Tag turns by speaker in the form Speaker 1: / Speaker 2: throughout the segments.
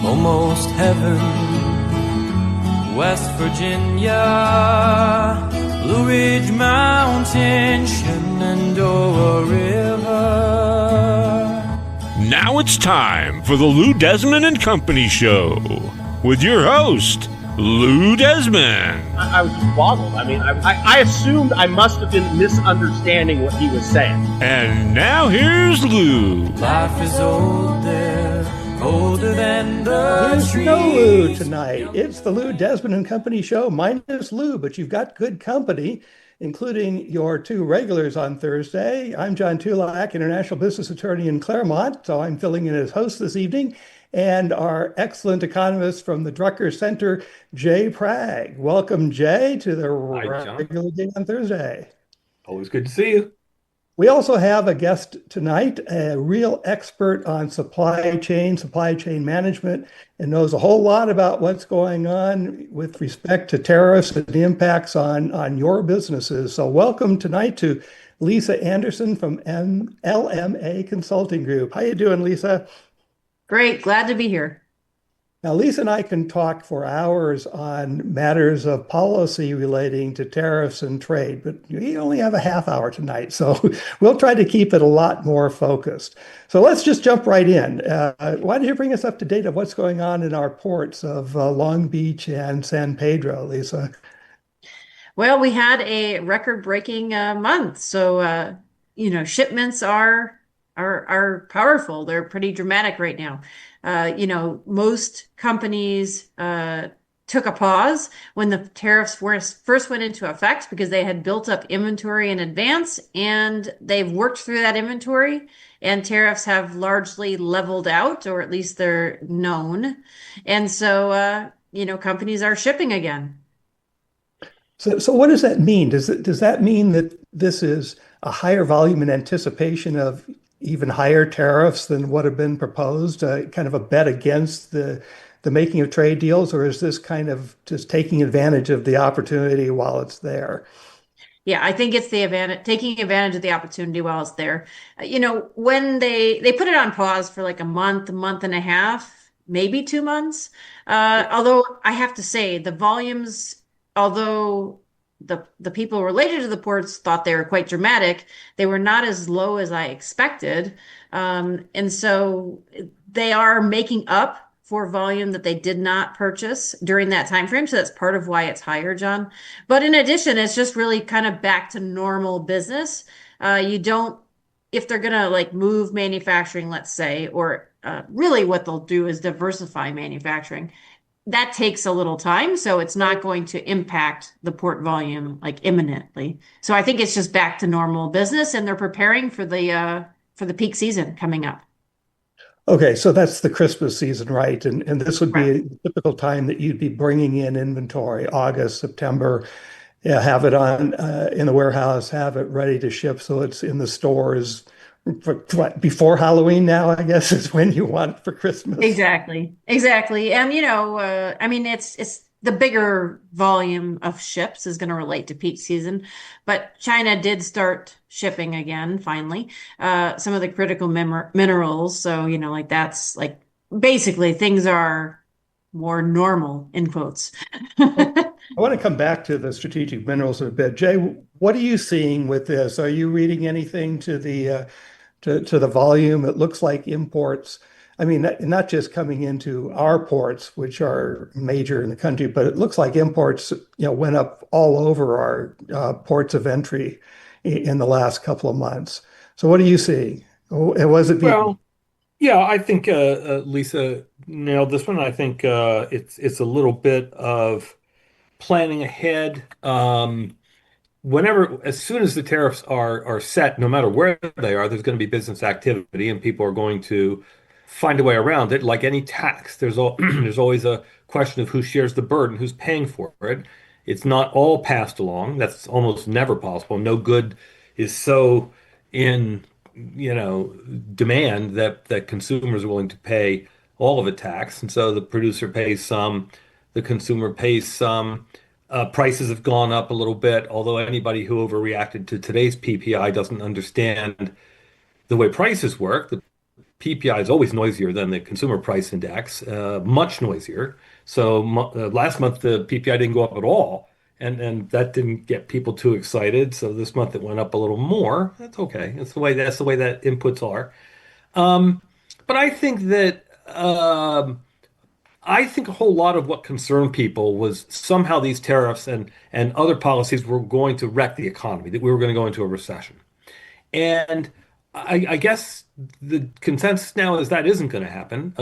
Speaker 1: almost heaven. West Virginia, Blue Ridge Mountain, Shenandoah River.
Speaker 2: Now it's time for the Lou Desmond and Company Show with your host, Lou Desmond.
Speaker 3: I was just boggled. I mean, I assumed I must have been misunderstanding what he was saying.
Speaker 2: And now here's Lou.
Speaker 1: Life is older, older than the
Speaker 4: There's
Speaker 1: trees.
Speaker 4: no Lou tonight. It's the Lou Desmond and Company Show, minus Lou, but you've got good company, including your two regulars on Thursday. I'm John Tulac, international business attorney in Claremont, so I'm filling in as host this evening. And our excellent economist from the Drucker Center, Jay Prag. Welcome, Jay, to the
Speaker 5: Hi, John.
Speaker 4: regular day on Thursday.
Speaker 5: Always good to see you.
Speaker 4: We also have a guest tonight, a real expert on supply chain management, and knows a whole lot about what's going on with respect to tariffs and the impacts on your businesses. So welcome tonight to Lisa Anderson from LMA Consulting Group. How you doing, Lisa?
Speaker 6: Great, glad to be here.
Speaker 4: Now, Lisa and I can talk for hours on matters of policy relating to tariffs and trade, but we only have a half hour tonight, so we'll try to keep it a lot more focused. So let's just jump right in. Why don't you bring us up to date of what's going on in our ports of Long Beach and San Pedro, Lisa?
Speaker 6: Well, we had a record-breaking month, so shipments are powerful. They're pretty dramatic right now. Most companies took a pause when the tariffs first went into effect because they had built up inventory in advance, and they've worked through that inventory, and tariffs have largely leveled out, or at least they're known. And so, companies are shipping again.
Speaker 4: So what does that mean? Does that mean that this is a higher volume in anticipation of even higher tariffs than what have been proposed, kind of a bet against the making of trade deals, or is this kind of just taking advantage of the opportunity while it's there?
Speaker 6: Yeah, I think it's taking advantage of the opportunity while it's there. When they put it on pause for like a month and a half, maybe 2 months. Although I have to say the volumes, although the people related to the ports thought they were quite dramatic, they were not as low as I expected. And so they are making up for volume that they did not purchase during that time frame. So that's part of why it's higher, John. But in addition, it's just really kind of back to normal business. If they're going to like move manufacturing, let's say, or really what they'll do is diversify manufacturing. That takes a little time, so it's not going to impact the port volume like imminently. So I think it's just back to normal business, and they're preparing for the peak season coming up.
Speaker 4: Okay, so that's the Christmas season, right? And this would be
Speaker 6: Right.
Speaker 4: a typical time that you'd be bringing in inventory, August, September, yeah, have it on in the warehouse, have it ready to ship, so it's in the stores before Halloween now, I guess, is when you want it for Christmas.
Speaker 6: Exactly. And I mean, it's the bigger volume of ships is going to relate to peak season, but China did start shipping again finally. Some of the critical minerals, so like that's like basically things are more normal in quotes.
Speaker 4: I want to come back to the strategic minerals in a bit. Jay, what are you seeing with this? Are you reading anything to the volume? It looks like imports, I mean, not just coming into our ports, which are major in the country, but it looks like imports, went up all over our ports of entry in the last couple of months. So what are you seeing? Was it
Speaker 5: Well, yeah, I think Lisa nailed this one. I think it's a little bit of planning ahead. As soon as the tariffs are set, no matter where they are, there's going to be business activity, and people are going to find a way around it. Like any tax, there's always a question of who shares the burden, who's paying for it. It's not all passed along. That's almost never possible. No good is so in, demand that consumers are willing to pay all of a tax, and so the producer pays some, the consumer pays some. Prices have gone up a little bit, although anybody who overreacted to today's PPI doesn't understand the way prices work. The PPI is always noisier than the consumer price index, much noisier. So last month the PPI didn't go up at all, and that didn't get people too excited. So this month it went up a little more. That's okay. That's the way that inputs are. Um, but I think a whole lot of what concerned people was somehow these tariffs and other policies were going to wreck the economy, that we were going to go into a recession. And I guess the consensus now is that isn't going to happen.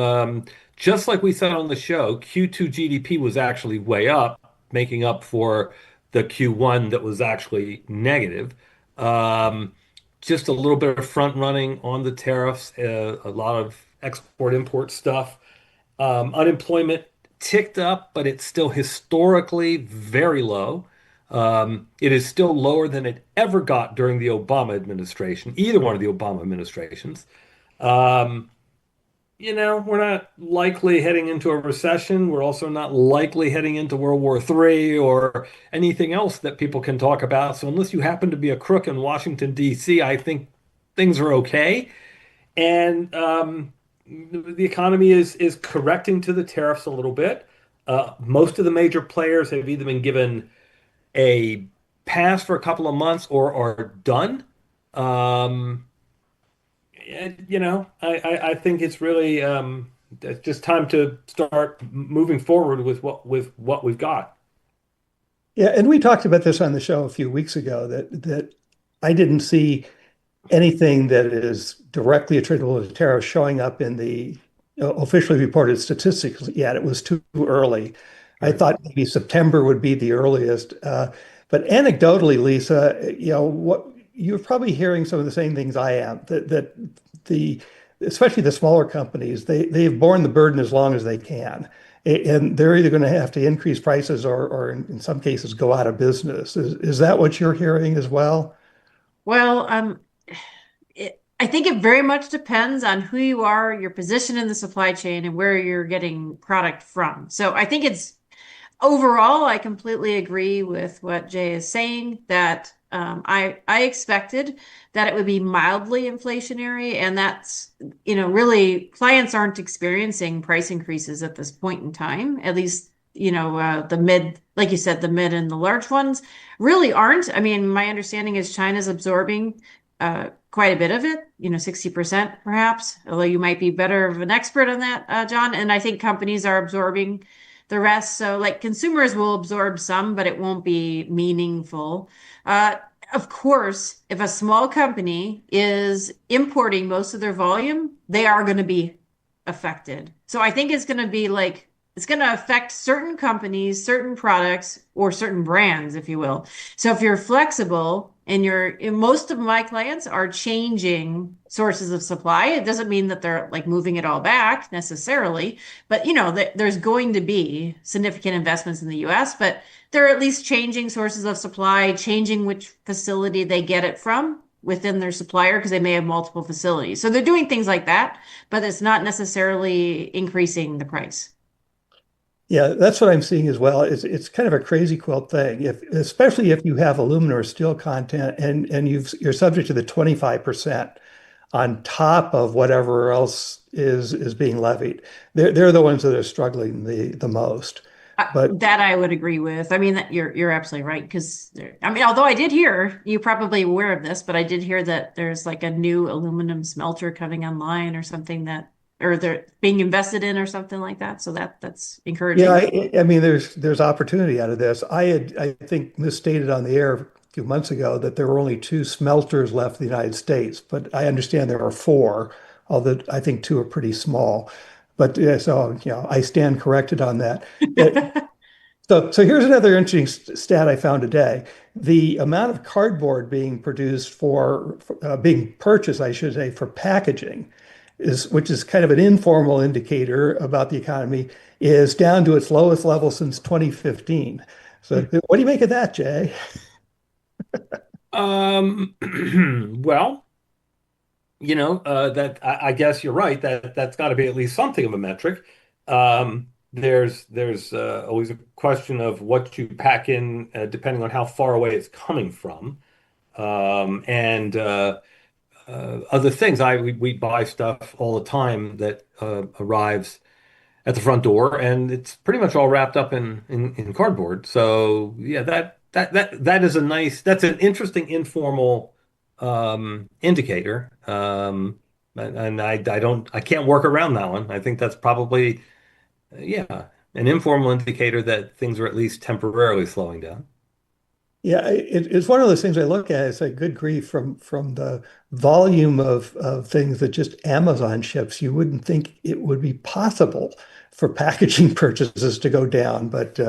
Speaker 5: Just like we said on the show, Q2 GDP was actually way up, making up for the Q1 that was actually negative. Um, just a little bit of front running on the tariffs, a lot of export import stuff. Unemployment ticked up, but it's still historically very low. It is still lower than it ever got during the Obama administration, either one of the Obama administrations. Um, we're not likely heading into a recession. We're also not likely heading into World War III or anything else that people can talk about. So unless you happen to be a crook in Washington, D.C., I think things are okay. And the economy is correcting to the tariffs a little bit. Most of the major players have either been given a pass for a couple of months or are done. Um, I think it's really it's just time to start moving forward with what we've got.
Speaker 4: Yeah, and we talked about this on the show a few weeks ago that I didn't see anything that is directly attributable to tariffs showing up in the officially reported statistics yet. It was too early. I
Speaker 5: Right.
Speaker 4: thought maybe September would be the earliest. But anecdotally, Lisa, what you're probably hearing some of the same things I am, that the especially the smaller companies, they've borne the burden as long as they can. And they're either going to have to increase prices or in some cases go out of business. Is that what you're hearing as well?
Speaker 6: Well, I think it very much depends on who you are, your position in the supply chain, and where you're getting product from. So I think it's overall, I completely agree with what Jay is saying that I expected that it would be mildly inflationary, and that's, really clients aren't experiencing price increases at this point in time. At least, the mid, like you said, the mid and the large ones really aren't. I mean, my understanding is China's absorbing quite a bit of it, 60% perhaps, although you might be better of an expert on that, John. And I think companies are absorbing the rest. So, like, consumers will absorb some, but it won't be meaningful. Uh, of course, if a small company is importing most of their volume, they are going to be affected. So I think it's going to be like, it's going to affect certain companies, certain products, or certain brands, if you will. So if you're flexible and most of my clients are changing sources of supply, it doesn't mean that they're like moving it all back necessarily, but there's going to be significant investments in the US, but they're at least changing sources of supply, changing which facility they get it from within their supplier because they may have multiple facilities. So they're doing things like that, but it's not necessarily increasing the price.
Speaker 4: Yeah, that's what I'm seeing as well. It's kind of a crazy quilt thing. Especially if you have aluminum or steel content and you're subject to the 25% on top of whatever else is being levied. They're the ones that are struggling the most. But
Speaker 6: That I would agree with. I mean, that you're absolutely right because I mean, although I did hear you probably aware of this, but I did hear that there's like a new aluminum smelter coming online or something or they're being invested in or something like that. So that's
Speaker 4: yeah,
Speaker 6: encouraging.
Speaker 4: I mean, there's opportunity out of this. I think misstated on the air a few months ago that there were only two smelters left in the United States, but I understand there are four, although I think two are pretty small. But yeah, so I stand corrected on that. So here's another interesting stat I found today. The amount of cardboard being produced being purchased, I should say, for packaging which is kind of an informal indicator about the economy, is down to its lowest level since 2015. So what do you make of that, Jay?
Speaker 5: Um, well, that I guess you're right that that's got to be at least something of a metric. There's always a question of what you pack in, depending on how far away it's coming from. And other things. We buy stuff all the time that arrives at the front door, and it's pretty much all wrapped up in cardboard. So yeah, that is a nice, that's an interesting informal indicator. And I can't work around that one. I think that's probably yeah, an informal indicator that things are at least temporarily slowing down.
Speaker 4: Yeah, it's one of those things I look at. It's like good grief from the volume of things that just Amazon ships. You wouldn't think it would be possible for packaging purchases to go down, but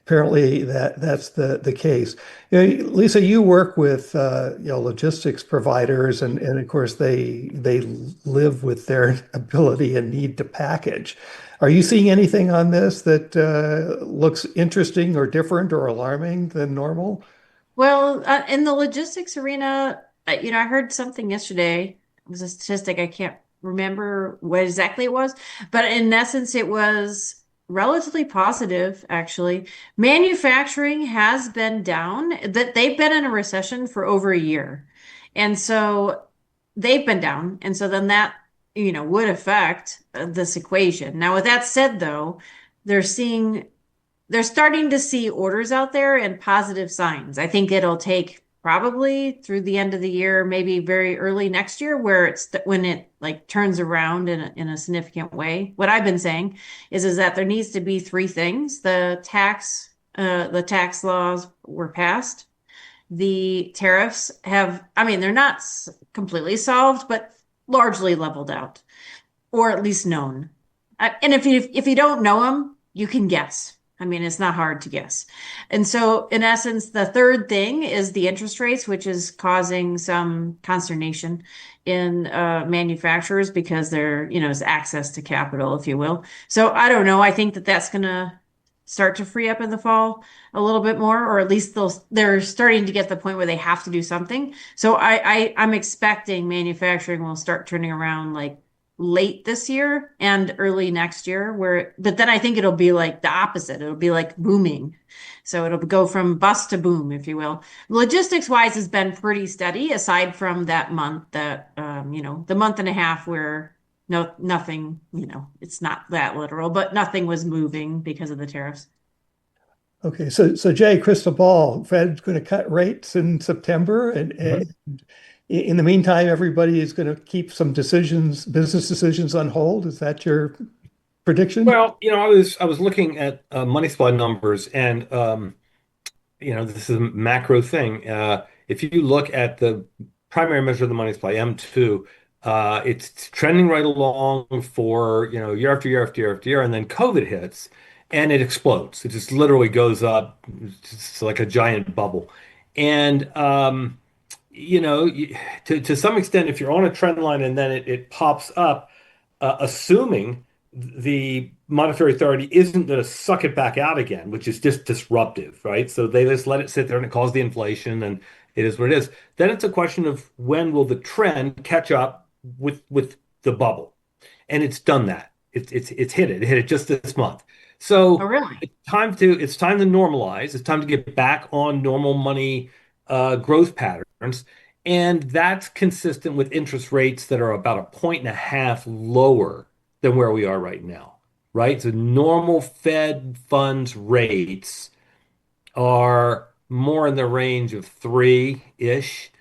Speaker 4: apparently that's the case. Lisa, you work with logistics providers, and of course they live with their ability and need to package. Are you seeing anything on this that looks interesting or different or alarming than normal?
Speaker 6: Well, in the logistics arena, I heard something yesterday. It was a statistic. I can't remember what exactly it was, but in essence, it was relatively positive, actually. Manufacturing has been down, that they've been in a recession for over a year. And so they've been down. And so then that, would affect this equation. Now, with that said, though, they're seeing they're starting to see orders out there and positive signs. I think it'll take probably through the end of the year, maybe very early next year, where when it like turns around in a significant way. What I've been saying is that there needs to be three things. The tax laws were passed. The tariffs they're not completely solved, but largely leveled out, or at least known. And if you don't know them, you can guess. I mean, it's not hard to guess. And so, in essence, the third thing is the interest rates, which is causing some consternation in manufacturers because is access to capital, if you will. So I don't know. I think that that's going to start to free up in the fall a little bit more, or at least they're starting to get the point where they have to do something. So I'm expecting manufacturing will start turning around like late this year and early next year, but then I think it'll be like the opposite. It'll be like booming. So it'll go from bust to boom, if you will. Logistics wise has been pretty steady aside from that month the month and a half where nothing, it's not that literal, but nothing was moving because of the tariffs.
Speaker 4: Okay, so Jay, crystal ball, Fed's going to cut rates in September, and in the meantime, everybody is going to keep some business decisions on hold. Is that your prediction?
Speaker 5: Well, I was looking at money supply numbers, and this is a macro thing. If you look at the primary measure of the money supply, M2, it's trending right along for year after year after year after year, and then COVID hits, and it explodes. It just literally goes up, it's like a giant bubble, and to some extent, if you're on a trend line and then it pops up, assuming the monetary authority isn't going to suck it back out again, which is just disruptive, right? So they just let it sit there and it caused the inflation, and it is what it is. Then it's a question of when will the trend catch up with the bubble, and it's done that. It's hit it. It hit it just this month.
Speaker 6: Oh,
Speaker 5: So
Speaker 6: really?
Speaker 5: it's time to normalize. It's time to get back on normal money growth patterns. And that's consistent with interest rates that are about a point and a half lower than where we are right now, right? So normal Fed funds rates are more in the range of three-ish.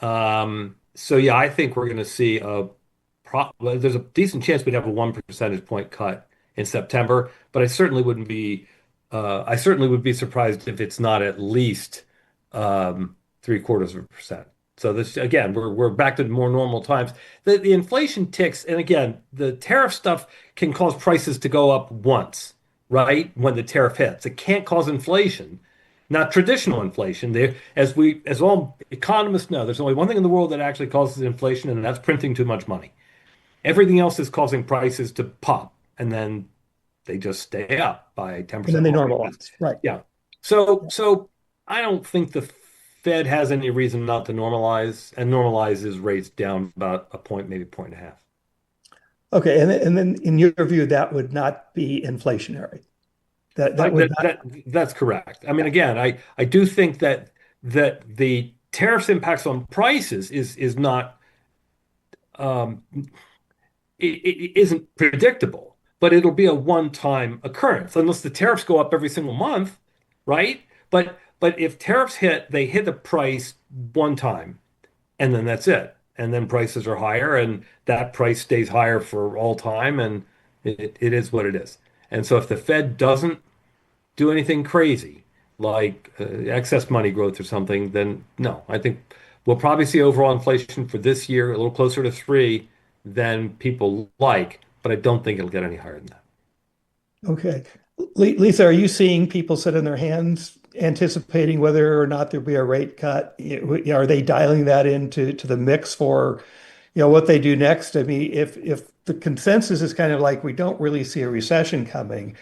Speaker 5: So yeah, I think we're going to see there's a decent chance we'd have a 1 percentage point cut in September, but I certainly would be surprised if it's not at least 0.75%. So this again, we're back to more normal times. The inflation ticks, and again, the tariff stuff can cause prices to go up once, right? When the tariff hits, it can't cause inflation, not traditional inflation. As all economists know, there's only one thing in the world that actually causes inflation, and that's printing too much money. Everything else is causing prices to pop, and then they just stay up by 10%.
Speaker 4: And then they normalize, right?
Speaker 5: Yeah. So I don't think the Fed has any reason not to normalize, and normalizes rates down about a point, maybe a point and a half.
Speaker 4: Okay, and then in your view, that would not be inflationary. That would not.
Speaker 5: That's correct. I mean, again, I do think that the tariffs impacts on prices is not um, it isn't predictable, but it'll be a one-time occurrence unless the tariffs go up every single month, right? But if tariffs hit, they hit a price one time, and then that's it. And then prices are higher, and that price stays higher for all time, and it is what it is. And so if the Fed doesn't do anything crazy like excess money growth or something, then no, I think we'll probably see overall inflation for this year a little closer to 3 than people like, but I don't think it'll get any higher than that.
Speaker 4: Okay. Lisa, are you seeing people sit in their hands anticipating whether or not there'll be a rate cut? Are they dialing that into the mix for, what they do next? I mean, if the consensus is kind of like we don't really see a recession coming,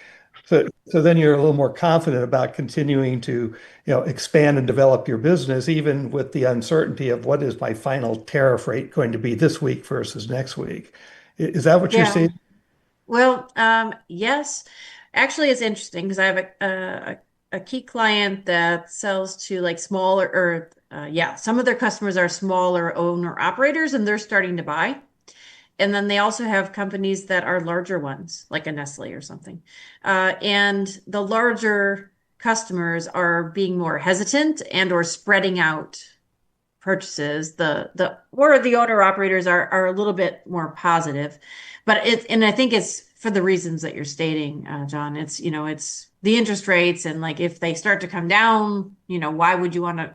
Speaker 4: so then you're a little more confident about continuing to, expand and develop your business, even with the uncertainty of what is my final tariff rate going to be this week versus next week. Is that what you're
Speaker 6: Yeah.
Speaker 4: seeing?
Speaker 6: Well, yes. Actually, it's interesting because I have a key client that sells to like smaller or yeah, some of their customers are smaller owner operators and they're starting to buy. And then they also have companies that are larger ones, like a Nestle or something. And the larger customers are being more hesitant and or spreading out purchases. The owner operators are a little bit more positive, but and I think it's for the reasons that you're stating, John. It's the interest rates and like if they start to come down, why would you want to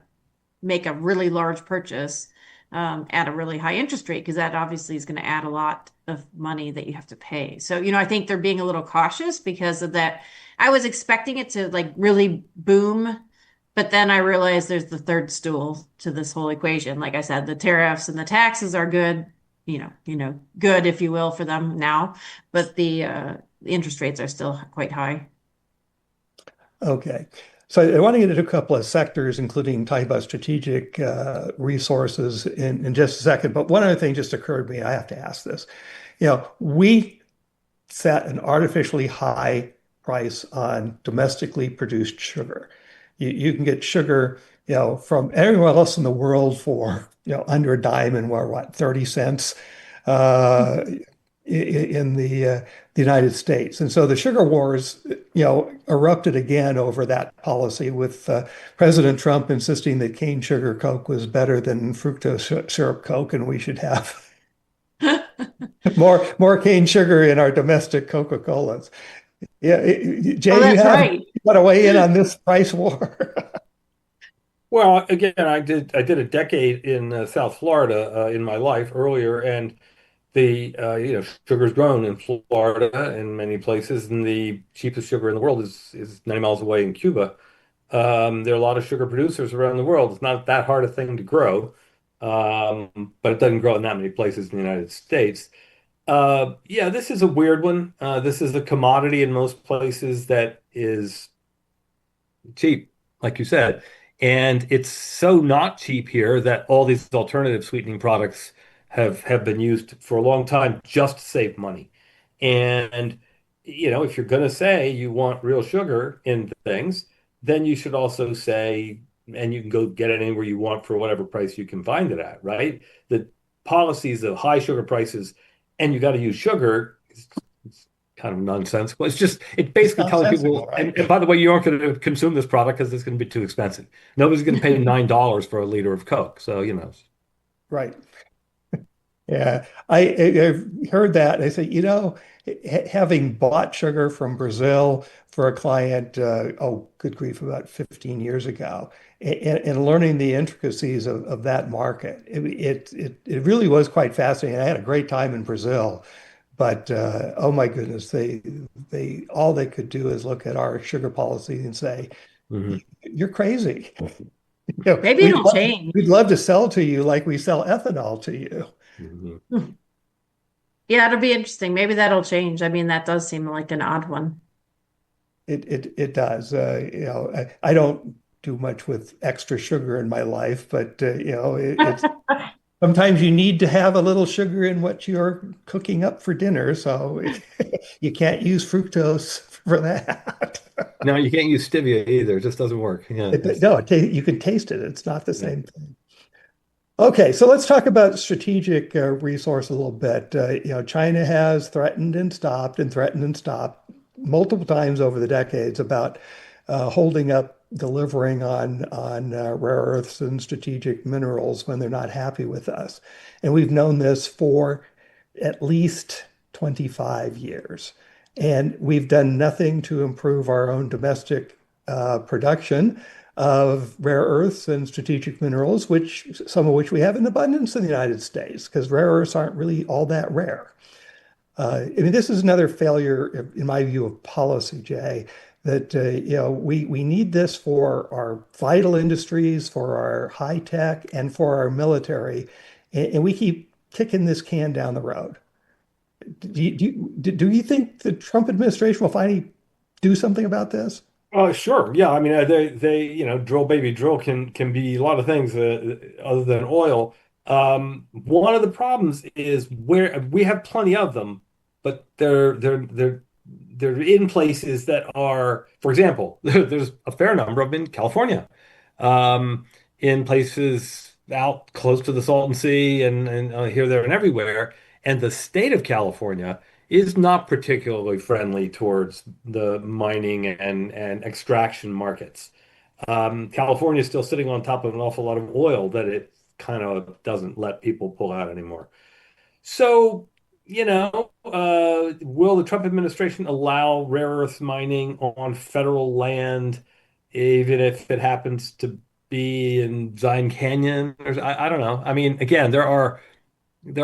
Speaker 6: make a really large purchase at a really high interest rate? Because that obviously is going to add a lot of money that you have to pay. So, I think they're being a little cautious because of that. I was expecting it to like really boom, but then I realized there's the third stool to this whole equation. Like I said, the tariffs and the taxes are good, good, if you will, for them now, but the interest rates are still quite high.
Speaker 4: Okay. So I want to get into a couple of sectors, including talking about strategic resources in just a second. But one other thing just occurred to me. I have to ask this. We set an artificially high price on domestically produced sugar. You can get sugar, from everywhere else in the world for, under a dime and what, 30 cents in the United States. And so the sugar wars, erupted again over that policy with President Trump insisting that cane sugar Coke was better than fructose syrup Coke, and we should have more cane sugar in our domestic Coca-Colas. Yeah, Jay,
Speaker 6: Oh, that's right.
Speaker 4: you got to weigh in on this price war.
Speaker 5: Well, again, I did a decade in South Florida in my life earlier, and the sugar's grown in Florida in many places, and the cheapest sugar in the world is 90 miles away in Cuba. There are a lot of sugar producers around the world. It's not that hard a thing to grow, but it doesn't grow in that many places in the United States. Yeah, this is a weird one. This is a commodity in most places that is cheap, like you said. And it's so not cheap here that all these alternative sweetening products have been used for a long time just to save money. And if you're going to say you want real sugar in things, then you should also say, and you can go get it anywhere you want for whatever price you can find it at, right? The policies of high sugar prices and you got to use sugar it's kind of nonsensical. It's basically telling people,
Speaker 4: Right?
Speaker 5: and by the way, you aren't going to consume this product because it's going to be too expensive. Nobody's going to pay $9 for a liter of Coke. So,
Speaker 4: Right. Yeah, I've heard that. I say, having bought sugar from Brazil for a client, good grief, about 15 years ago, and learning the intricacies of that market, it really was quite fascinating. I had a great time in Brazil, but oh my goodness, they all they could do is look at our sugar policy and say,
Speaker 5: Mhm.
Speaker 4: "You're crazy."
Speaker 6: Maybe it'll change.
Speaker 4: We'd love to sell to you like we sell ethanol to you.
Speaker 5: Mhm.
Speaker 6: Yeah, it'll be interesting. Maybe that'll change. I mean, that does seem like an odd one.
Speaker 4: It does. I don't do much with extra sugar in my life, but it's sometimes you need to have a little sugar in what you're cooking up for dinner, so you can't use fructose for that.
Speaker 5: No, you can't use stevia either. It just doesn't work. Yeah.
Speaker 4: No, you can taste it. It's not the
Speaker 5: Yeah.
Speaker 4: same thing. Okay, so let's talk about strategic resource a little bit. China has threatened and stopped multiple times over the decades about holding up delivering on rare earths and strategic minerals when they're not happy with us. And we've known this for at least 25 years. And we've done nothing to improve our own domestic production of rare earths and strategic minerals, which some of which we have in abundance in the United States, because rare earths aren't really all that rare. I mean, this is another failure, in my view, of policy, Jay, that we need this for our vital industries, for our high tech, and for our military, and we keep kicking this can down the road. Do you think the Trump administration will finally do something about this?
Speaker 5: Sure. Yeah. I mean, drill baby drill can be a lot of things other than oil. One of the problems is where we have plenty of them, but they're in places that are, for example, there's a fair number of them in California, in places out close to the Salton Sea and here, there, and everywhere. And the state of California is not particularly friendly towards the mining and extraction markets. California is still sitting on top of an awful lot of oil that it kind of doesn't let people pull out anymore. So, will the Trump administration allow rare earth mining on federal land, even if it happens to be in Zion Canyon? I don't know. I mean, again, there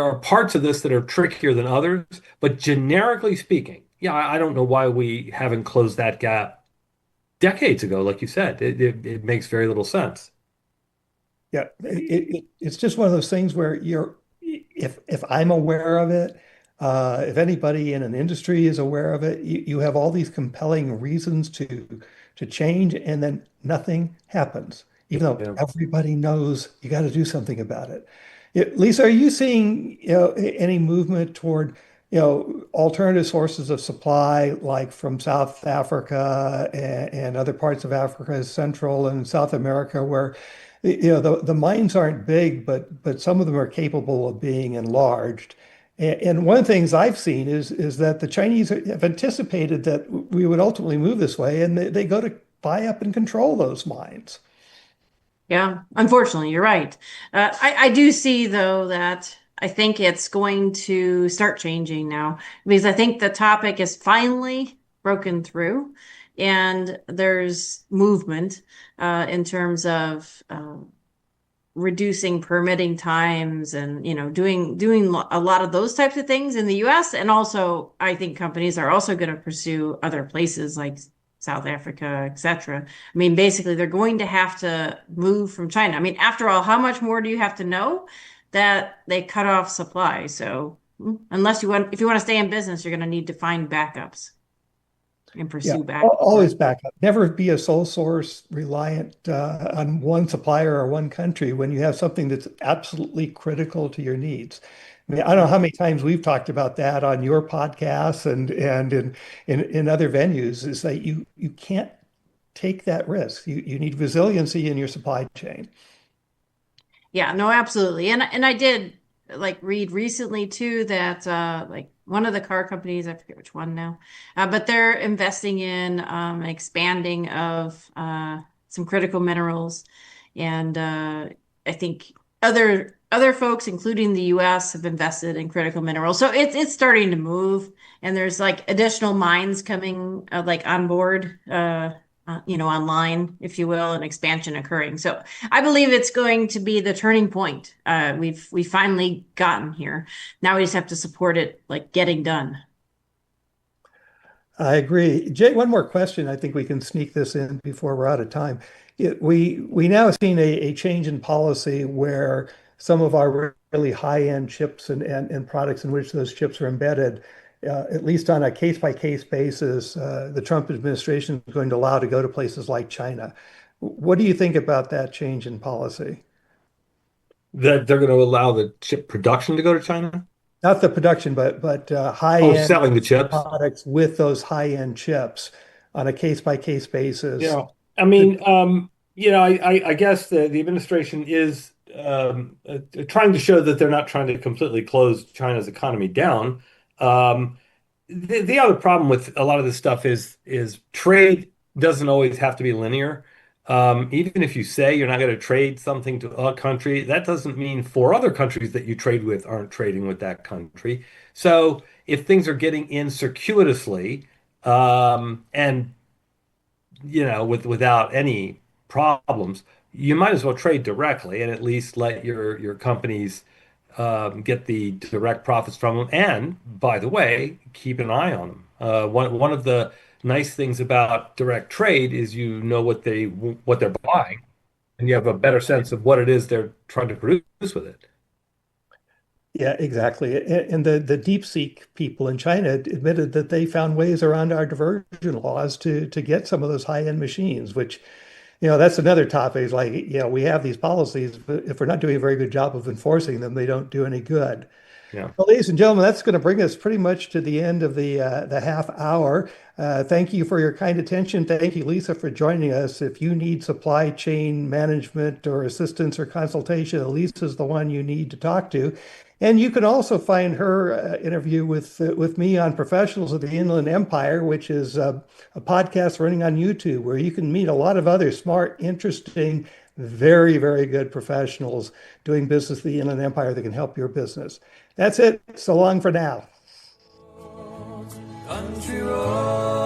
Speaker 5: are parts of this that are trickier than others, but generically speaking, yeah, I don't know why we haven't closed that gap decades ago. Like you said, it makes very little sense.
Speaker 4: Yeah, it's just one of those things where if I'm aware of it, if anybody in an industry is aware of it, you have all these compelling reasons to change, and then nothing happens, even though
Speaker 5: Yeah.
Speaker 4: everybody knows you got to do something about it. Yeah, Lisa, are you seeing, any movement toward, alternative sources of supply, like from South Africa and other parts of Africa, Central and South America, where, the mines aren't big, but some of them are capable of being enlarged. And one of the things I've seen is that the Chinese have anticipated that we would ultimately move this way, and they go to buy up and control those mines.
Speaker 6: Yeah, unfortunately, you're right. I do see, though, that I think it's going to start changing now because I think the topic is finally broken through and there's movement in terms of reducing permitting times and doing a lot of those types of things in the US. And also, I think companies are also going to pursue other places like South Africa, etc. I mean, basically, they're going to have to move from China. I mean, after all, how much more do you have to know that they cut off supply? So, if you want to stay in business, you're going to need to find backups and
Speaker 4: Yeah,
Speaker 6: pursue backups.
Speaker 4: always back up. Never be a sole source reliant on one supplier or one country when you have something that's absolutely critical to your needs. I mean, I don't know how many times we've talked about that on your podcasts and in other venues, is that you can't take that risk. You need resiliency in your supply chain.
Speaker 6: Yeah, no, absolutely. And I did like read recently too that like one of the car companies, I forget which one now, but they're investing in expanding of some critical minerals. And I think other folks, including the US, have invested in critical minerals. So it's starting to move, and there's like additional mines coming like on board. Online, if you will, an expansion occurring. So I believe it's going to be the turning point. We've finally gotten here. Now we just have to support it, like getting done.
Speaker 4: I agree. Jay, one more question. I think we can sneak this in before we're out of time. We now have seen a change in policy where some of our really high-end chips and products in which those chips are embedded, at least on a case-by-case basis, the Trump administration is going to allow to go to places like China. What do you think about that change in policy?
Speaker 5: That they're going to allow the chip production to go to China?
Speaker 4: Not the production, but
Speaker 5: Oh,
Speaker 4: high-end
Speaker 5: selling the chips.
Speaker 4: products with those high-end chips on a case-by-case basis.
Speaker 5: Yeah. I mean, I guess the administration is trying to show that they're not trying to completely close China's economy down. Um, the other problem with a lot of this stuff is trade doesn't always have to be linear. Even if you say you're not going to trade something to a country, that doesn't mean four other countries that you trade with aren't trading with that country. So if things are getting in circuitously, and without any problems, you might as well trade directly and at least let your companies get the direct profits from them. And by the way, keep an eye on them. One of the nice things about direct trade is what they're buying, and you have a better sense of what it is they're trying to produce with it.
Speaker 4: Yeah, exactly. And the deep seek people in China admitted that they found ways around our diversion laws to get some of those high-end machines, which, that's another topic. Is like, we have these policies, but if we're not doing a very good job of enforcing them, they don't do any good.
Speaker 5: Yeah.
Speaker 4: Well, ladies and gentlemen, that's going to bring us pretty much to the end of the half hour. Thank you for your kind attention. Thank you, Lisa, for joining us. If you need supply chain management or assistance or consultation, Lisa's the one you need to talk to. And you can also find her interview with me on Professionals of the Inland Empire, which is a podcast running on YouTube, where you can meet a lot of other smart, interesting, very, very good professionals doing business in the Inland Empire that can help your business. That's it. So long for now.
Speaker 1: Country road.